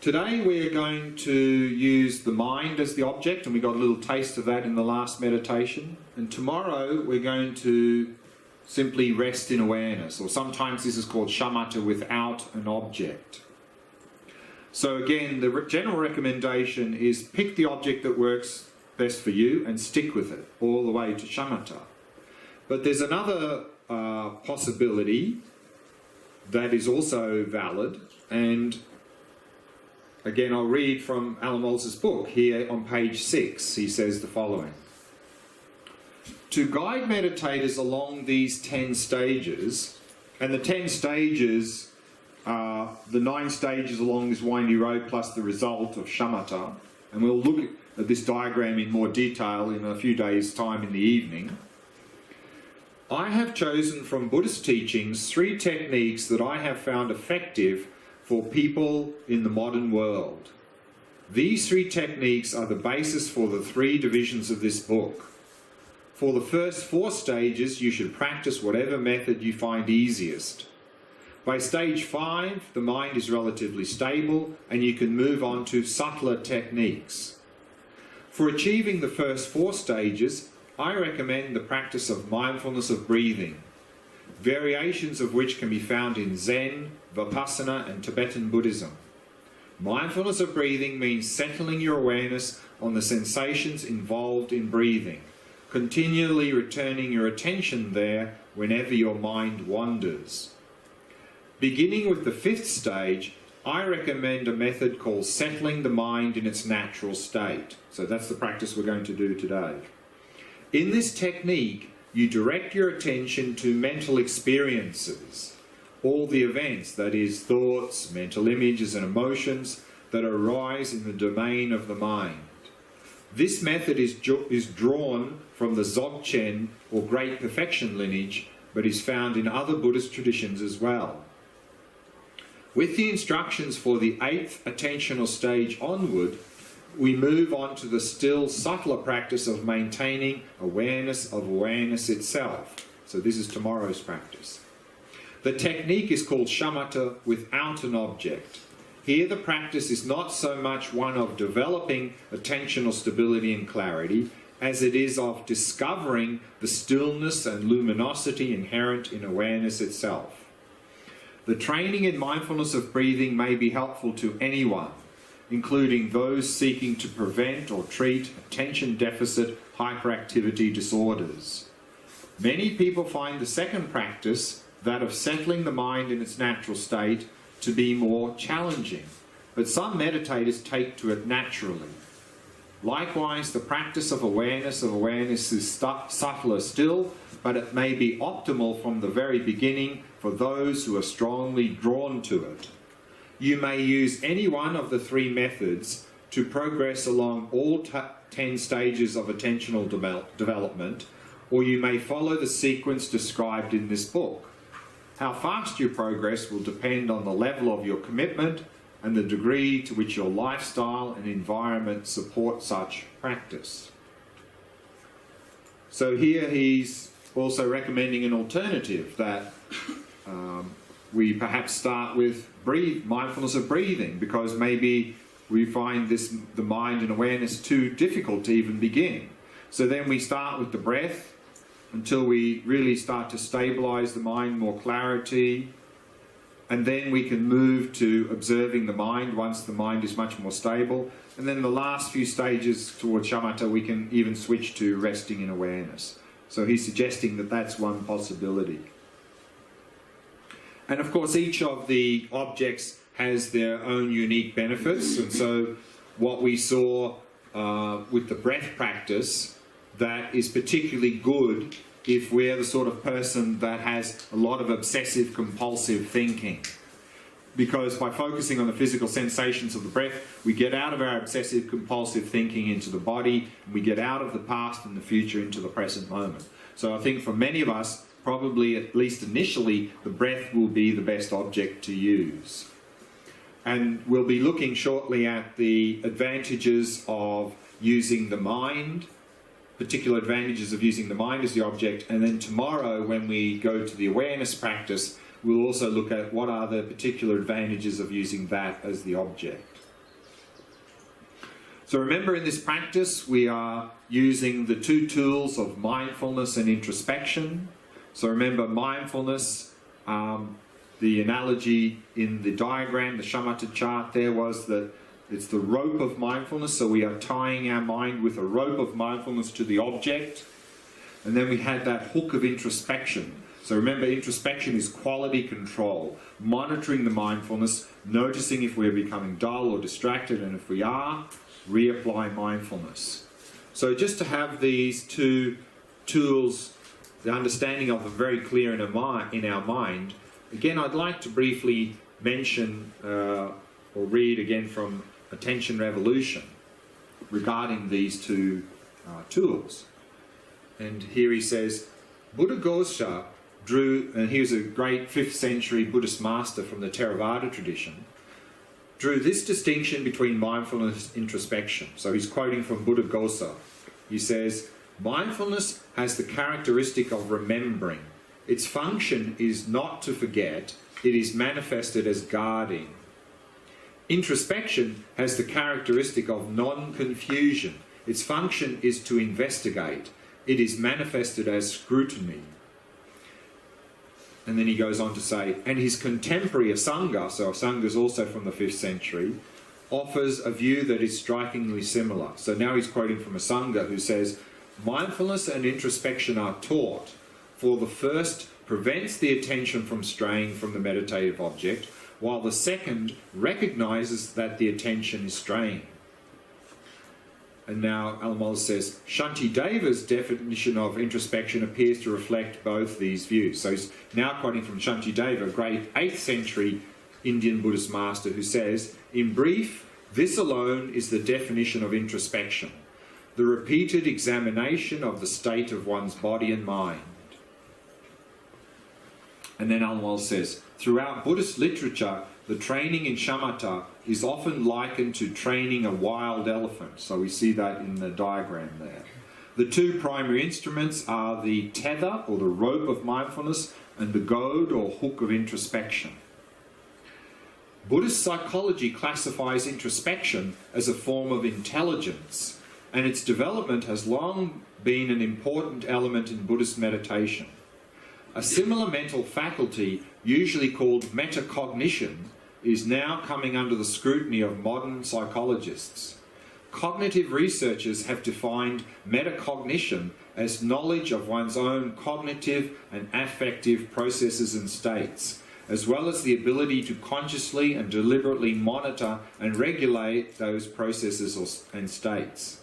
Today we're going to use the mind as the object, and we got a little taste of that in the last meditation. And tomorrow we're going to simply rest in awareness, or sometimes this is called Shamatha, without an object. So again, the general recommendation is pick the object that works best for you and stick with it all the way to Shamatha. But there's another possibility that is also valid, and again I'll read from Alan Walsh's book here on page 6. He says the following: to guide meditators along these 10 stages, and the 10 stages are the 9 stages along this windy road plus the result of Shamatha, and we'll look at this diagram in more detail in a few days' time in the evening. I have chosen from Buddhist teachings 3 techniques that I have found effective for people in the modern world. These 3 techniques are the basis for the 3 divisions of this book. For the first 4 stages, you should practice whatever method you find easiest. By stage 5, the mind is relatively stable and you can move on to subtler techniques. For achieving the first 4 stages, I recommend the practice of mindfulness of breathing, variations of which can be found in Zen, Vipassana and Tibetan Buddhism. Mindfulness of breathing means settling your awareness on the sensations involved in breathing, continually returning your attention there whenever your mind wanders. Beginning with the 5th stage, I recommend a method called settling the mind in its natural state. So that's the practice we're going to do today. In this technique, you direct your attention to mental experiences, all the events, that is, thoughts, mental images and emotions that arise in the domain of the mind. This method is drawn from the Dzogchen or Great Perfection lineage, but is found in other Buddhist traditions as well. With the instructions for the 8th attentional stage onward, we move on to the still subtler practice of maintaining awareness of awareness itself. So this is tomorrow's practice. The technique is called Shamatha without an object. Here the practice is not so much one of developing attentional stability and clarity as it is of discovering the stillness and luminosity inherent in awareness itself. The training in mindfulness of breathing may be helpful to anyone, including those seeking to prevent or treat attention deficit hyperactivity disorders. Many people find the second practice, that of settling the mind in its natural state, to be more challenging, but some meditators take to it naturally. Likewise, the practice of awareness is subtler still, but it may be optimal from the very beginning for those who are strongly drawn to it. You may use any one of the 3 methods to progress along all 10 stages of attentional development, or you may follow the sequence described in this book. How fast you progress will depend on the level of your commitment and the degree to which your lifestyle and environment support such practice. So here he's also recommending an alternative, that we perhaps start with mindfulness of breathing, because maybe we find the mind and awareness too difficult to even begin. So then we start with the breath until we really start to stabilize the mind, more clarity, and then we can move to observing the mind once the mind is much more stable. And then the last few stages towards Shamatha, we can even switch to resting in awareness. So he's suggesting that that's one possibility. And of course, each of the objects has their own unique benefits. And so what we saw with the breath practice, that is particularly good if we're the sort of person that has a lot of obsessive compulsive thinking. Because by focusing on the physical sensations of the breath, we get out of our obsessive compulsive thinking into the body, and we get out of the past and the future into the present moment. So I think for many of us, probably at least initially, the breath will be the best object to use. And we'll be looking shortly at the advantages of using the mind, particular advantages of using the mind as the object, and then tomorrow when we go to the awareness practice, we'll also look at what are the particular advantages of using that as the object. So remember, in this practice we are using the two tools of mindfulness and introspection. So remember, mindfulness, the analogy in the diagram, the Shamatha chart there, was that it's the rope of mindfulness. So we are tying our mind with a rope of mindfulness to the object. And then we had that hook of introspection. So remember, introspection is quality control, monitoring the mindfulness, noticing if we're becoming dull or distracted, and if we are, reapply mindfulness. So just to have these two tools, the understanding of them very clear in our mind, again, I'd like to briefly mention or read again from Attention Revolution regarding these two tools. And here he says, Buddhaghosa drew, and he was a great 5th century Buddhist master from the Theravada tradition, drew this distinction between mindfulness and introspection. So he's quoting from Buddhaghosa. He says, mindfulness has the characteristic of remembering. Its function is not to forget, it is manifested as guarding. Introspection has the characteristic of non-confusion. Its function is to investigate. It is manifested as scrutiny. And then he goes on to say, and his contemporary Asanga, so Asanga is also from the 5th century, offers a view that is strikingly similar. So now he's quoting from Asanga, who says, mindfulness and introspection are taught, for the first prevents the attention from straying from the meditative object, while the second recognizes that the attention is straying. And now Alamola says, Shantideva's definition of introspection appears to reflect both these views. So he's now quoting from Shantideva, a great 8th century Indian Buddhist master, who says, in brief, this alone is the definition of introspection, the repeated examination of the state of one's body and mind. And then Alamola says, throughout Buddhist literature, the training in shamatha is often likened to training a wild elephant. So we see that in the diagram there. The two primary instruments are the tether, or the rope of mindfulness, and the goad, or hook of introspection. Buddhist psychology classifies introspection as a form of intelligence, and its development has long been an important element in Buddhist meditation. A similar mental faculty, usually called metacognition, is now coming under the scrutiny of modern psychologists. Cognitive researchers have defined metacognition as knowledge of one's own cognitive and affective processes and states, as well as the ability to consciously and deliberately monitor and regulate those processes and states.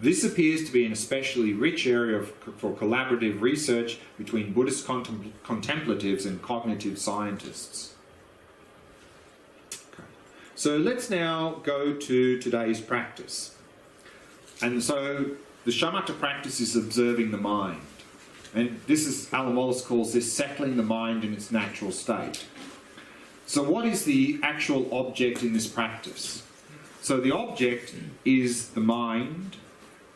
This appears to be an especially rich area for collaborative research between Buddhist contemplatives and cognitive scientists. Okay. So let's now go to today's practice. And so the shamatha practice is observing the mind. And this is, Alamola calls this settling the mind in its natural state. So what is the actual object in this practice? So the object is the mind,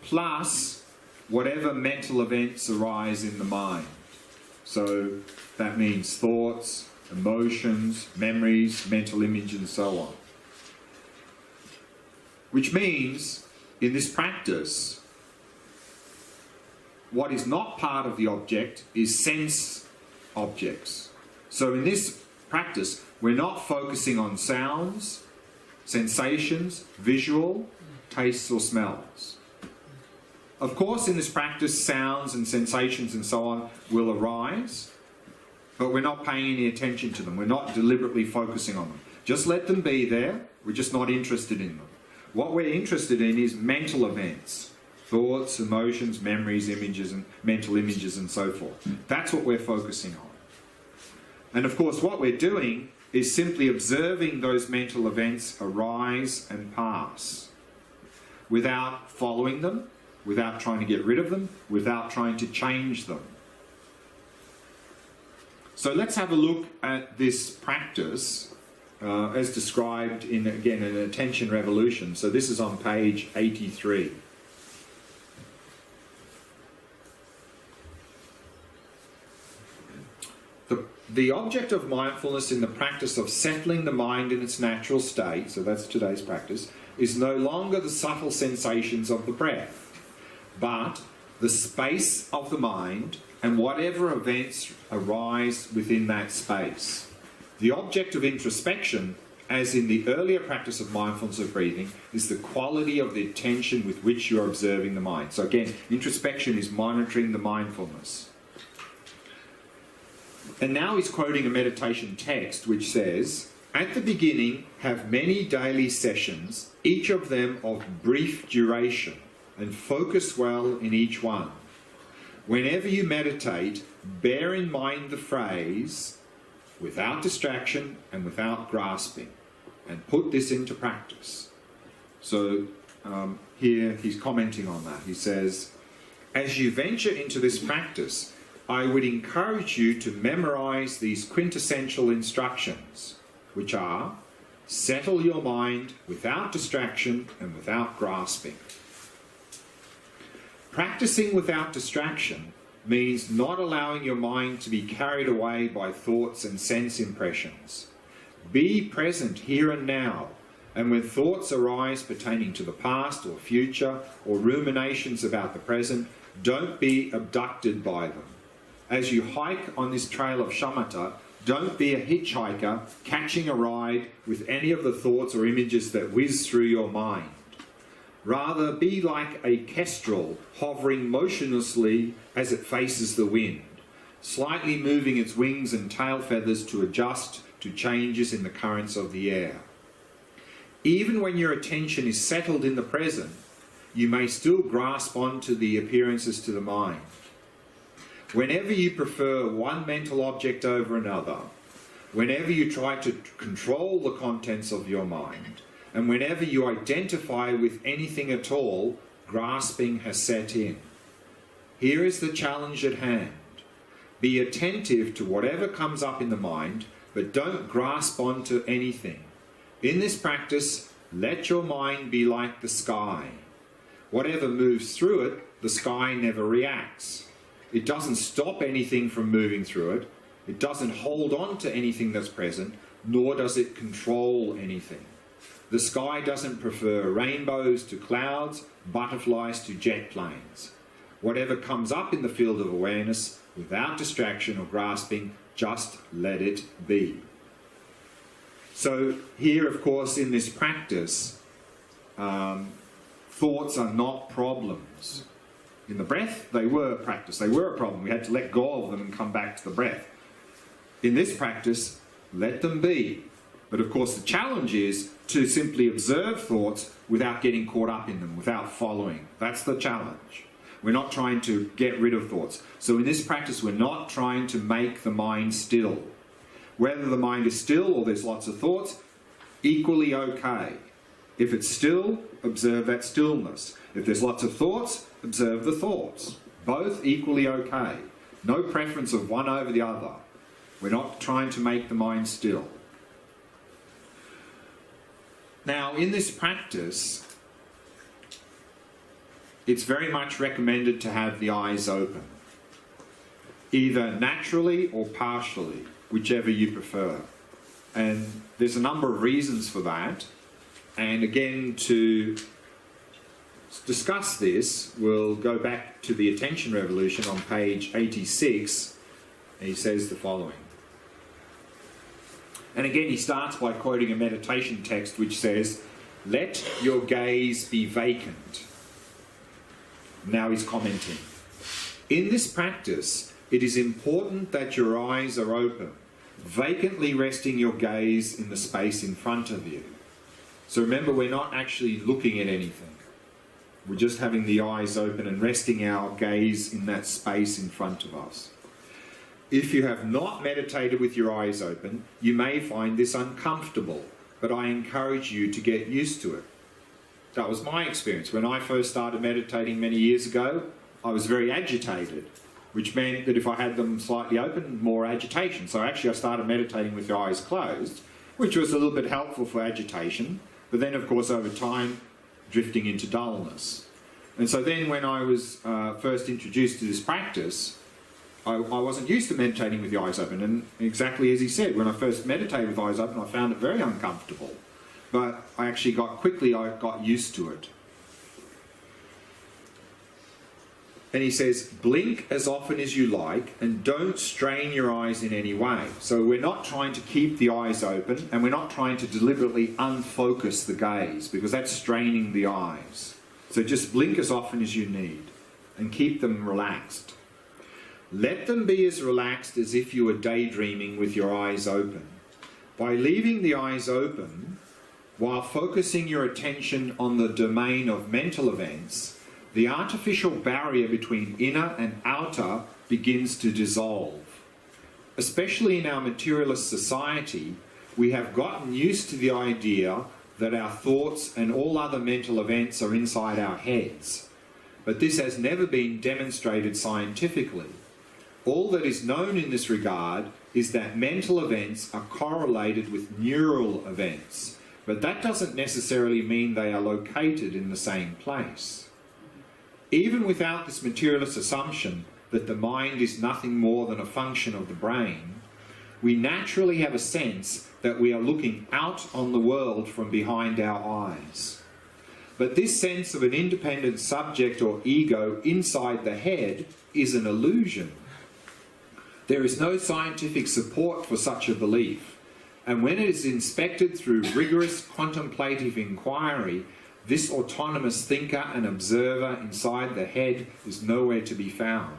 plus whatever mental events arise in the mind. So that means thoughts, emotions, memories, mental images, and so on. Which means, in this practice, what is not part of the object is sense objects. So in this practice, we're not focusing on sounds, sensations, visual, tastes or smells. Of course, in this practice, sounds and sensations and so on will arise, but we're not paying any attention to them. We're not deliberately focusing on them. Just let them be there. We're just not interested in them. What we're interested in is mental events, thoughts, emotions, memories, images, and mental images and so forth. That's what we're focusing on. And of course, what we're doing is simply observing those mental events arise and pass without following them, without trying to get rid of them, without trying to change them. So let's have a look at this practice as described in, again, an Attention Revolution. So this is on page 83. The object of mindfulness in the practice of settling the mind in its natural state, so that's today's practice, is no longer the subtle sensations of the breath, but the space of the mind and whatever events arise within that space. The object of introspection, as in the earlier practice of mindfulness of breathing, is the quality of the attention with which you are observing the mind. So again, introspection is monitoring the mindfulness. And now he's quoting a meditation text which says, "At the beginning, have many daily sessions, each of them of brief duration, and focus well in each one. Whenever you meditate, bear in mind the phrase, without distraction and without grasping, and put this into practice." So here he's commenting on that. He says, "As you venture into this practice, I would encourage you to memorize these quintessential instructions, which are, settle your mind without distraction and without grasping." Practicing without distraction means not allowing your mind to be carried away by thoughts and sense impressions. Be present here and now, and when thoughts arise pertaining to the past or future, or ruminations about the present, don't be abducted by them. As you hike on this trail of Shamatha, don't be a hitchhiker catching a ride with any of the thoughts or images that whiz through your mind. Rather, be like a kestrel hovering motionlessly as it faces the wind, slightly moving its wings and tail feathers to adjust to changes in the currents of the air. Even when your attention is settled in the present, you may still grasp onto the appearances to the mind. Whenever you prefer one mental object over another, whenever you try to control the contents of your mind, and whenever you identify with anything at all, grasping has set in. Here is the challenge at hand. Be attentive to whatever comes up in the mind, but don't grasp onto anything. In this practice, let your mind be like the sky. Whatever moves through it, the sky never reacts. It doesn't stop anything from moving through it. It doesn't hold on to anything that's present, nor does it control anything. The sky doesn't prefer rainbows to clouds, butterflies to jet planes. Whatever comes up in the field of awareness, without distraction or grasping, just let it be. So here, of course, in this practice, thoughts are not problems. In the breath, they were practice. They were a problem. We had to let go of them and come back to the breath. In this practice, let them be. But of course, the challenge is to simply observe thoughts without getting caught up in them, without following. That's the challenge. We're not trying to get rid of thoughts. So in this practice, we're not trying to make the mind still. Whether the mind is still or there's lots of thoughts, equally okay. If it's still, observe that stillness. If there's lots of thoughts, observe the thoughts. Both equally okay. No preference of one over the other. We're not trying to make the mind still. Now, in this practice, it's very much recommended to have the eyes open, either naturally or partially, whichever you prefer. And there's a number of reasons for that. And again, to discuss this, we'll go back to the Attention Revolution on page 86, and he says the following. And again, he starts by quoting a meditation text which says, "Let your gaze be vacant." Now he's commenting. In this practice, it is important that your eyes are open, vacantly resting your gaze in the space in front of you. So remember, we're not actually looking at anything. We're just having the eyes open and resting our gaze in that space in front of us. If you have not meditated with your eyes open, you may find this uncomfortable, but I encourage you to get used to it. That was my experience. When I first started meditating many years ago, I was very agitated, which meant that if I had them slightly open, more agitation. So actually I started meditating with the eyes closed, which was a little bit helpful for agitation, but then of course over time, drifting into dullness. And so then when I was first introduced to this practice, I wasn't used to meditating with the eyes open, and exactly as he said, when I first meditated with eyes open, I found it very uncomfortable. But I actually I got used to it. And he says, blink as often as you like and don't strain your eyes in any way. So we're not trying to keep the eyes open, and we're not trying to deliberately unfocus the gaze, because that's straining the eyes. So just blink as often as you need and keep them relaxed. Let them be as relaxed as if you were daydreaming with your eyes open. By leaving the eyes open, while focusing your attention on the domain of mental events, the artificial barrier between inner and outer begins to dissolve. Especially in our materialist society, we have gotten used to the idea that our thoughts and all other mental events are inside our heads. But this has never been demonstrated scientifically. All that is known in this regard is that mental events are correlated with neural events, but that doesn't necessarily mean they are located in the same place. Even without this materialist assumption that the mind is nothing more than a function of the brain, we naturally have a sense that we are looking out on the world from behind our eyes. But this sense of an independent subject or ego inside the head is an illusion. There is no scientific support for such a belief, and when it is inspected through rigorous contemplative inquiry, this autonomous thinker and observer inside the head is nowhere to be found.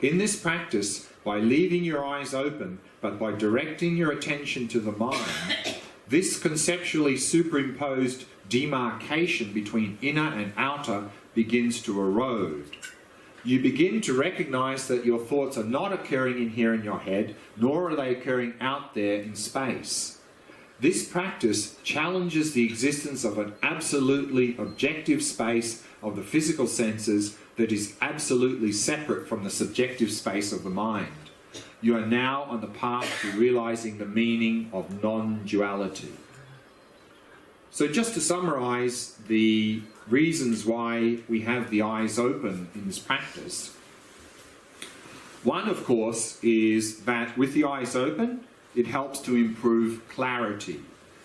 In this practice, by leaving your eyes open, but by directing your attention to the mind, this conceptually superimposed demarcation between inner and outer begins to erode. You begin to recognize that your thoughts are not occurring in here in your head, nor are they occurring out there in space. This practice challenges the existence of an absolutely objective space of the physical senses that is absolutely separate from the subjective space of the mind. You are now on the path to realizing the meaning of non-duality. So just to summarize the reasons why we have the eyes open in this practice. One, of course, is that with the eyes open, it helps to improve clarity.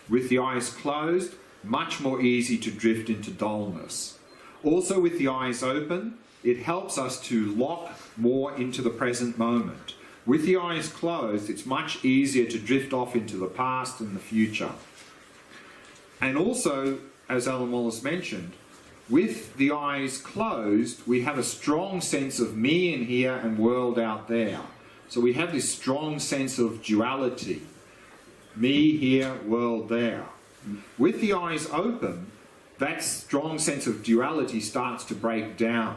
With the eyes closed, much more easy to drift into dullness. Also with the eyes open, it helps us to lock more into the present moment. With the eyes closed, it's much easier to drift off into the past and the future. And also, as Alan Wallace mentioned, with the eyes closed, we have a strong sense of me in here and world out there. So we have this strong sense of duality. Me here, world there. With the eyes open, that strong sense of duality starts to break down.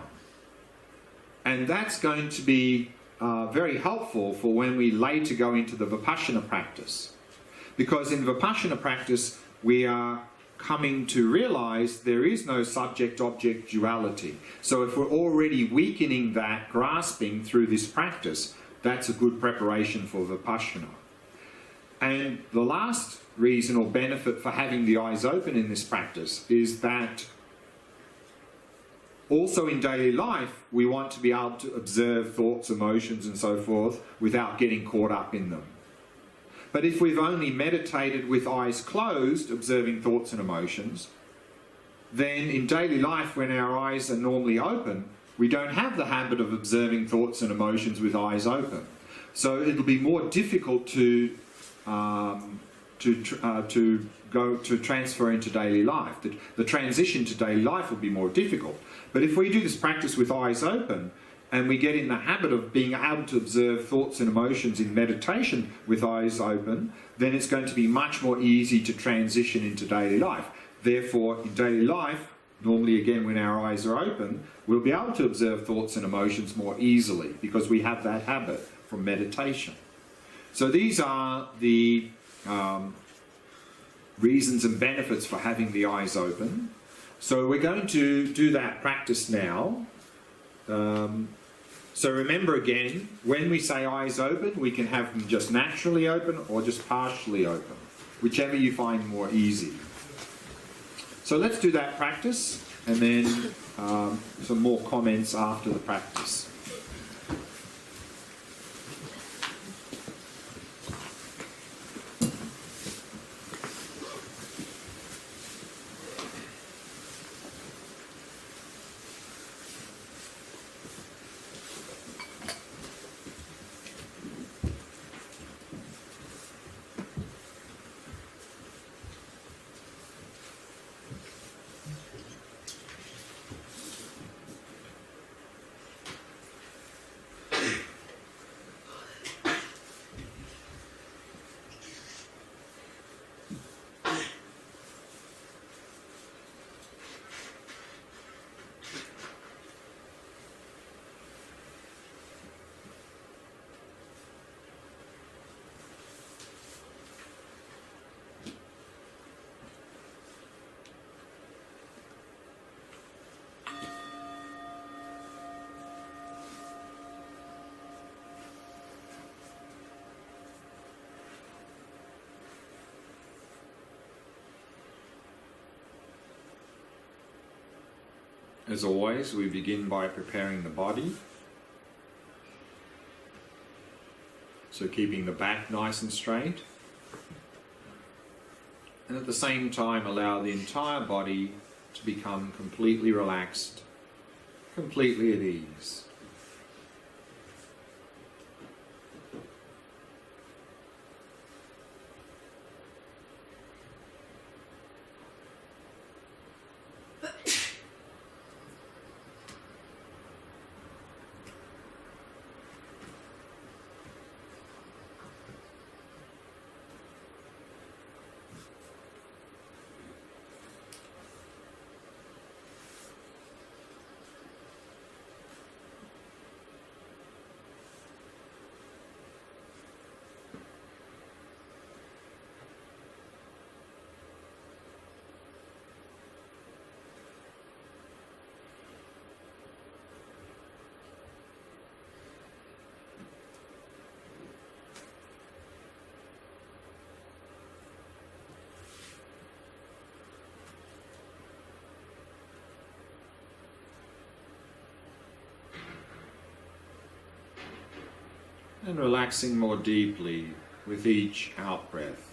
And that's going to be very helpful for when we later go into the Vipassana practice. Because in Vipassana practice, we are coming to realize there is no subject-object duality. So if we're already weakening that grasping through this practice, that's a good preparation for Vipassana. And the last reason or benefit for having the eyes open in this practice is that also in daily life, we want to be able to observe thoughts, emotions, and so forth without getting caught up in them. But if we've only meditated with eyes closed, observing thoughts and emotions, then in daily life, when our eyes are normally open, we don't have the habit of observing thoughts and emotions with eyes open. So it'll be more difficult to transfer into daily life. The transition to daily life will be more difficult. But if we do this practice with eyes open, and we get in the habit of being able to observe thoughts and emotions in meditation with eyes open, then it's going to be much more easy to transition into daily life. Therefore, in daily life, normally again when our eyes are open, we'll be able to observe thoughts and emotions more easily because we have that habit from meditation. So these are the reasons and benefits for having the eyes open. So we're going to do that practice now. So remember again, when we say eyes open, we can have them just naturally open or just partially open, whichever you find more easy. So let's do that practice and then some more comments after the practice. As always, we begin by preparing the body. So keeping the back nice and straight. And at the same time allow the entire body to become completely relaxed, completely at ease. And relaxing more deeply with each out-breath.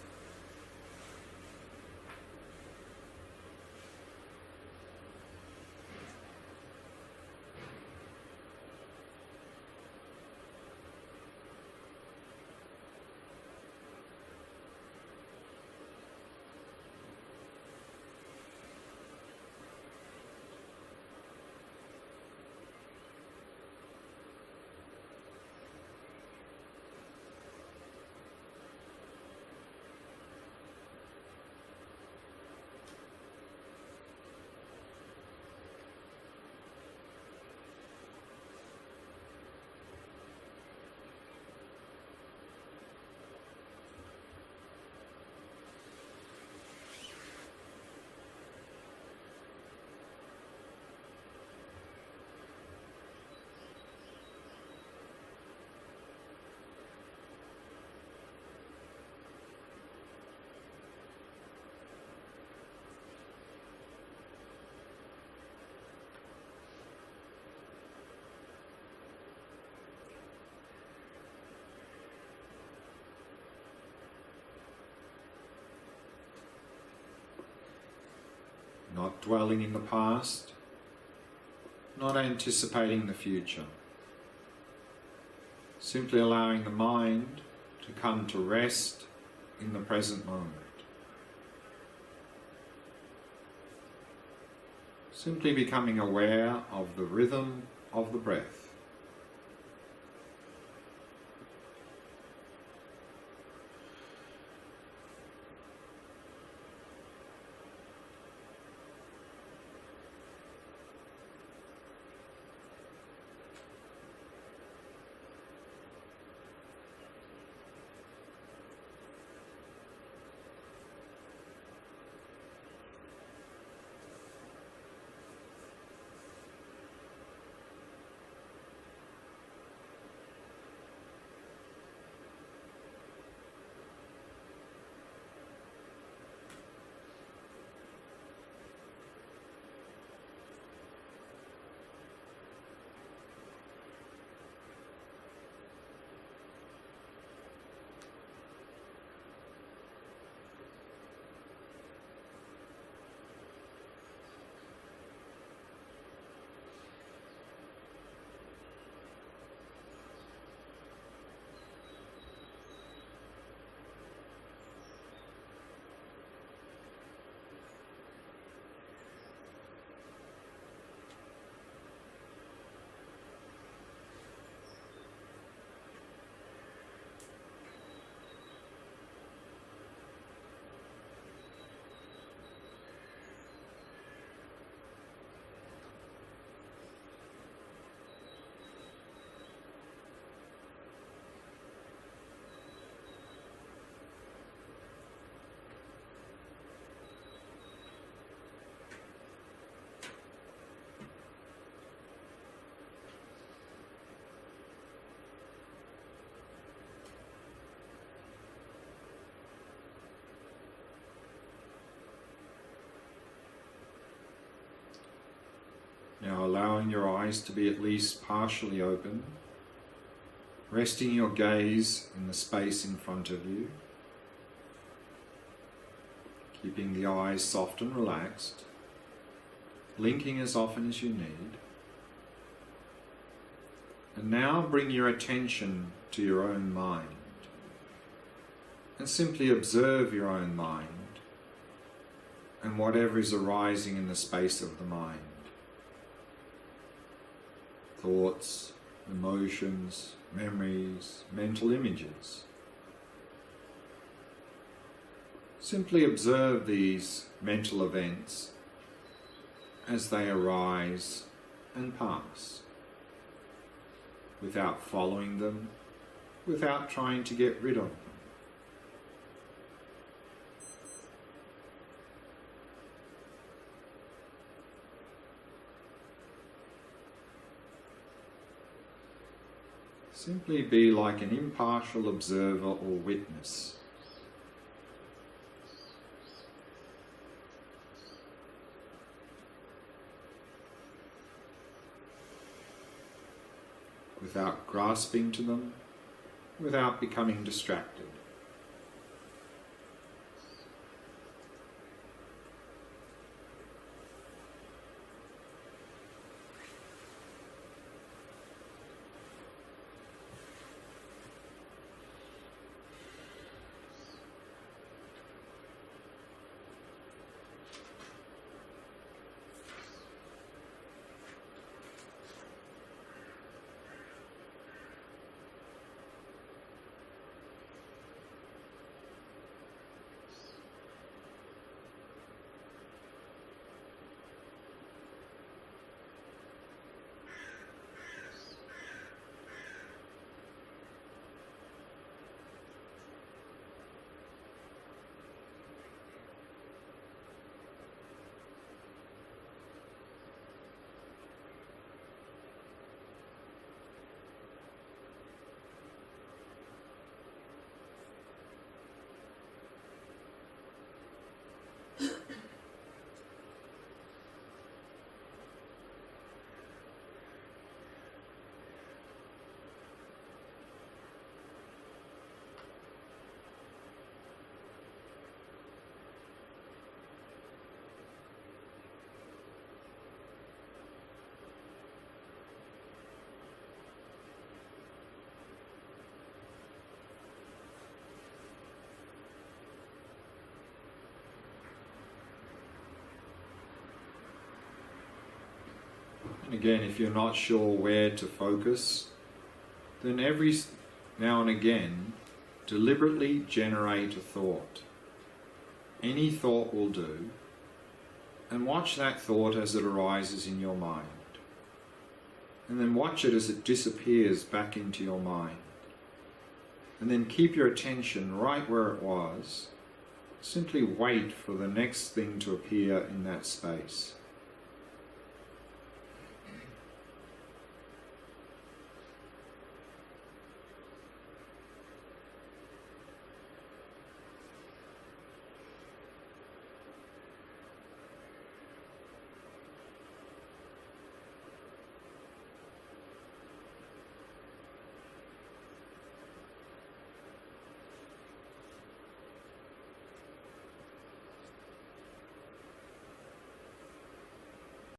Not dwelling in the past, not anticipating the future. Simply allowing the mind to come to rest in the present moment. Simply becoming aware of the rhythm of the breath. Now allowing your eyes to be at least partially open, resting your gaze in the space in front of you, keeping the eyes soft and relaxed, blinking as often as you need. And now bring your attention to your own mind and simply observe your own mind and whatever is arising in the space of the mind. Thoughts, emotions, memories, mental images. Simply observe these mental events as they arise and pass, without following them, without trying to get rid of them. Simply be like an impartial observer or witness. Without grasping to them, without becoming distracted. And again, if you're not sure where to focus, then every now and again, deliberately generate a thought. Any thought will do, and watch that thought as it arises in your mind. And then watch it as it disappears back into your mind. And then keep your attention right where it was. Simply wait for the next thing to appear in that space.